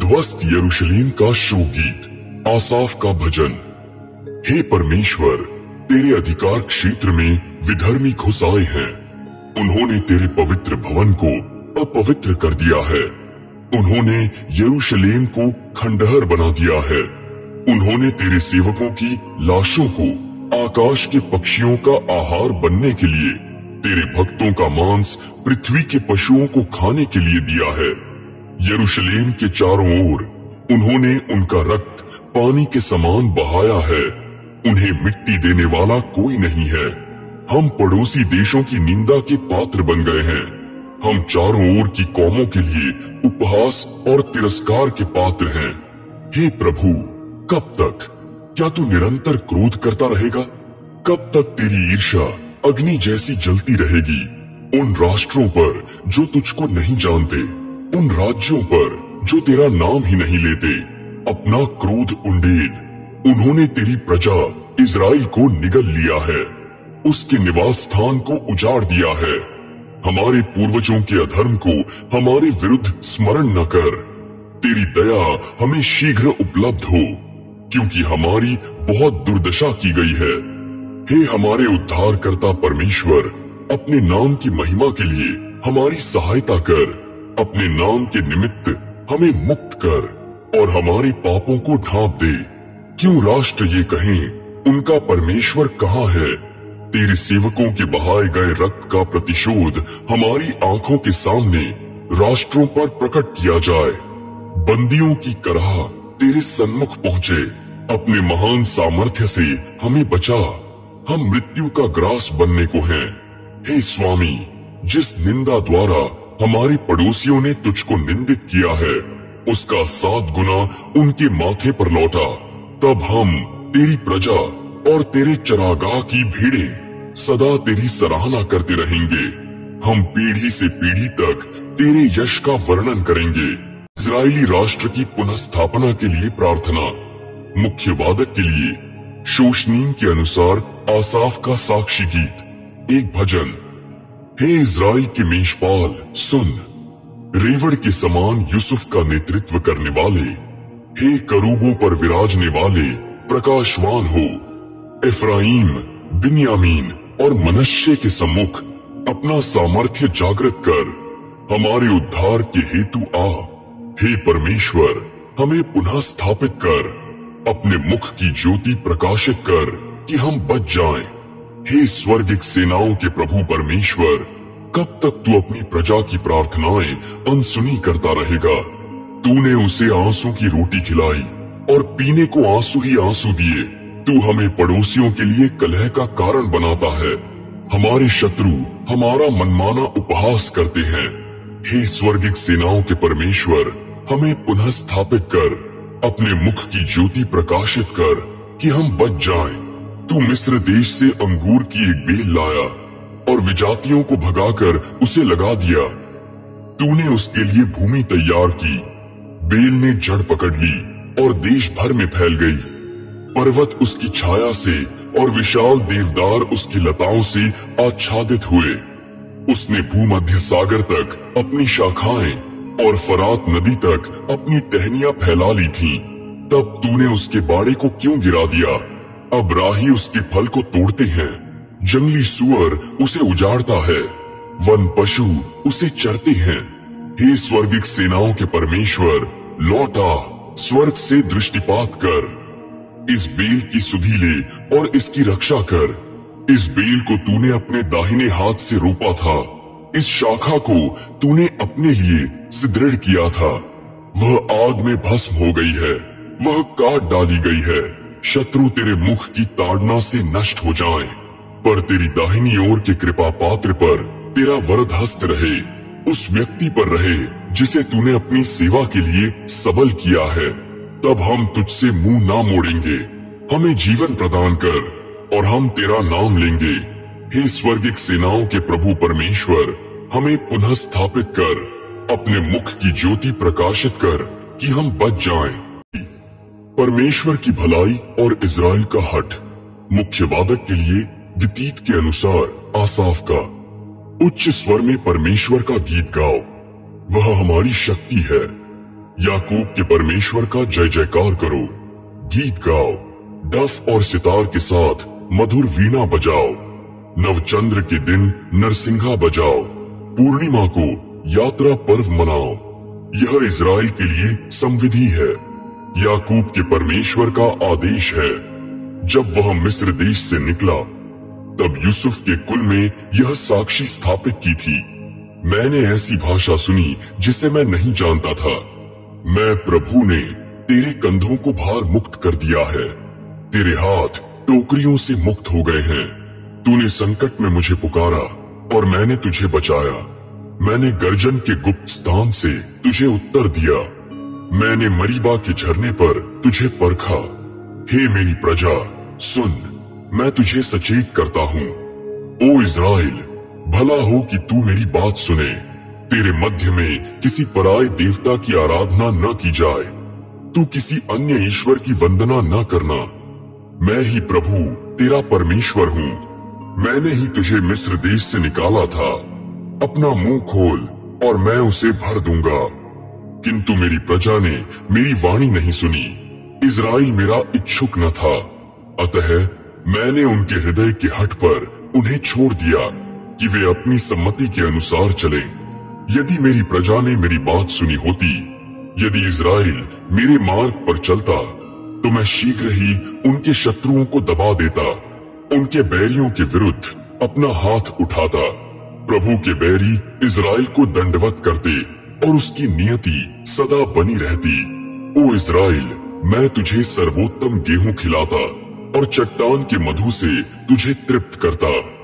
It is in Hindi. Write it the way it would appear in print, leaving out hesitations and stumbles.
ध्वस्त यरूशलेम का शोक गीत, आसाफ का भजन। हे परमेश्वर, तेरे अधिकार क्षेत्र में विधर्मी घुस आए हैं। उन्होंने तेरे पवित्र भवन को अपवित्र कर दिया है। उन्होंने यरूशलेम को खंडहर बना दिया है। उन्होंने तेरे सेवकों की लाशों को आकाश के पक्षियों का आहार बनने के लिए, तेरे भक्तों का मांस पृथ्वी के पशुओं को खाने के लिए दिया है। यरूशलेम के चारों ओर उन्होंने उनका रक्त पानी के समान बहाया है। उन्हें मिट्टी देने वाला कोई नहीं है। हम पड़ोसी देशों की निंदा के पात्र बन गए हैं। हम चारों ओर की कौमों के लिए उपहास और तिरस्कार के पात्र हैं। हे प्रभु, कब तक? क्या तू निरंतर क्रोध करता रहेगा? कब तक तेरी ईर्ष्या अग्नि जैसी जलती रहेगी? उन राष्ट्रों पर जो तुझको नहीं जानते, उन राज्यों पर जो तेरा नाम ही नहीं लेते, अपना क्रोध उंडेल। उन्होंने तेरी प्रजा इज़राइल को निगल लिया है, उसके निवास स्थान को उजाड़ दिया है। हमारे पूर्वजों के अधर्म को हमारे विरुद्ध स्मरण न कर। तेरी दया हमें शीघ्र उपलब्ध हो, क्योंकि हमारी बहुत दुर्दशा की गई है। हे हमारे उद्धारकर्ता परमेश्वर, अपने नाम की महिमा के लिए हमारी सहायता कर। अपने नाम के निमित्त हमें मुक्त कर और हमारे पापों को ढांप दे। क्यों राष्ट्र ये कहें, उनका परमेश्वर कहाँ है? तेरे सेवकों के बहाए गए रक्त का प्रतिशोध हमारी आंखों के सामने राष्ट्रों पर प्रकट किया जाए। बंदियों की कराह तेरे सन्मुख पहुँचे। अपने महान सामर्थ्य से हमें बचा। हम मृत्यु का ग्रास बनने को हैं। हे स्वामी, जिस निंदा द्वारा हमारे पड़ोसियों ने तुझको निंदित किया है, उसका 7 गुना उनके माथे पर लौटा। तब हम तेरी प्रजा और तेरे चरागाह की भीड़ें सदा तेरी सराहना करते रहेंगे। हम पीढ़ी से पीढ़ी तक तेरे यश का वर्णन करेंगे। इज़राइली राष्ट्र की पुनः के लिए प्रार्थना। मुख्य वादक के लिए शोशनीम के अनुसार आसाफ का साक्षी गीत, एक भजन। हे इज़राइल के मेषपाल, सुन। रेवड़ के समान यूसुफ का नेतृत्व करने वाले, हे करूबों पर विराजने वाले, प्रकाशवान हो। एफ्राइम, बिन्यामीन और मनश्शे के सम्मुख अपना सामर्थ्य जागृत कर। हमारे उद्धार के हेतु आ। हे परमेश्वर, हमें पुनः स्थापित कर। अपने मुख की ज्योति प्रकाशित कर कि हम बच जाएं। हे स्वर्गिक सेनाओं के प्रभु परमेश्वर, कब तक तू अपनी प्रजा की प्रार्थनाएं अनसुनी करता रहेगा? तूने उसे आंसू की रोटी खिलाई और पीने को आंसू ही आंसू दिए। तू हमें पड़ोसियों के लिए कलह का कारण बनाता है। हमारे शत्रु हमारा मनमाना उपहास करते हैं। हे स्वर्गिक सेनाओं के परमेश्वर, हमें पुनः स्थापित कर। अपने मुख की ज्योति प्रकाशित कर कि हम बच जाएं। तू मिस्र देश से अंगूर की एक बेल लाया और विजातियों को भगाकर उसे लगा दिया। तूने उसके लिए भूमि तैयार की। बेल ने जड़ पकड़ ली और देश भर में फैल गई। पर्वत उसकी छाया से और विशाल देवदार उसकी लताओं से आच्छादित हुए। उसने भूमध्य सागर तक अपनी शाखाएं और फरात नदी तक अपनी टहनियां फैला ली थीं। तब तूने उसके बाड़े को क्यों गिरा दिया? अब राही उसके फल को तोड़ते हैं। जंगली सुअर उसे उजाड़ता है। वन पशु उसे चरते हैं। हे स्वर्गिक सेनाओं के परमेश्वर, लौट आ, स्वर्ग से दृष्टिपात कर। इस बेल की सुधि ले और इसकी रक्षा कर। इस बेल को तूने अपने दाहिने हाथ से रोपा था। इस शाखा को तूने अपने लिए सुदृढ़ किया था। वह आग में भस्म हो गई है, वह काट डाली गई है। शत्रु तेरे मुख की ताड़ना से नष्ट हो जाएं, पर तेरी दाहिनी ओर के कृपा पात्र पर तेरा वरद हस्त रहे। उस व्यक्ति पर रहे जिसे तूने अपनी सेवा के लिए सबल किया है। तब हम तुझसे मुंह ना मोड़ेंगे। हमें जीवन प्रदान कर और हम तेरा नाम लेंगे। हे स्वर्गिक सेनाओं के प्रभु परमेश्वर, हमें पुनः स्थापित कर। अपने मुख की ज्योति प्रकाशित कर कि हम बच जाएं। परमेश्वर की भलाई और इज़राइल का हट। मुख्य वादक के लिए गीत के अनुसार आसाफ का। उच्च स्वर में परमेश्वर का गीत गाओ, वह हमारी शक्ति है। याकूब के परमेश्वर का जय जयकार करो। गीत गाओ, डफ और सितार के साथ मधुर वीणा बजाओ। नवचंद्र के दिन नरसिंघा बजाओ। पूर्णिमा को यात्रा पर्व मनाओ। यह इज़राइल के लिए संविधि है, याकूब के परमेश्वर का आदेश है। जब वह मिस्र देश से निकला, तब यूसुफ के कुल में यह साक्षी स्थापित की थी। मैंने ऐसी भाषा सुनी जिसे मैं नहीं जानता था। मैं प्रभु ने तेरे कंधों को भार मुक्त कर दिया है। तेरे हाथ टोकरियों से मुक्त हो गए हैं। तूने संकट में मुझे पुकारा और मैंने तुझे बचाया। मैंने गर्जन के गुप्त स्थान से तुझे उत्तर दिया। मैंने मरीबा के झरने पर तुझे परखा। हे मेरी प्रजा, सुन, मैं तुझे सचेत करता हूँ। ओ इज़राइल, भला हो कि तू मेरी बात सुने। तेरे मध्य में किसी पराये देवता की आराधना न की जाए। तू किसी अन्य ईश्वर की वंदना न करना। मैं ही प्रभु तेरा परमेश्वर हूँ। मैंने ही तुझे मिस्र देश से निकाला था। अपना मुंह खोल और मैं उसे भर दूंगा। किंतु मेरी प्रजा ने मेरी वाणी नहीं सुनी। इज़राइल मेरा इच्छुक न था, अतः मैंने उनके हृदय के हठ पर उन्हें छोड़ दिया कि वे अपनी सम्मति के अनुसार चले। यदि मेरी प्रजा ने मेरी बात सुनी होती, यदि इज़राइल मेरे मार्ग पर चलता, तो मैं शीघ्र ही उनके शत्रुओं को दबा देता, उनके बैरियों के विरुद्ध अपना हाथ उठाता। प्रभु के बैरी इज़राइल को दंडवत करते और उसकी नियति सदा बनी रहती। ओ इज़राइल, मैं तुझे सर्वोत्तम गेहूं खिलाता और चट्टान के मधु से तुझे तृप्त करता।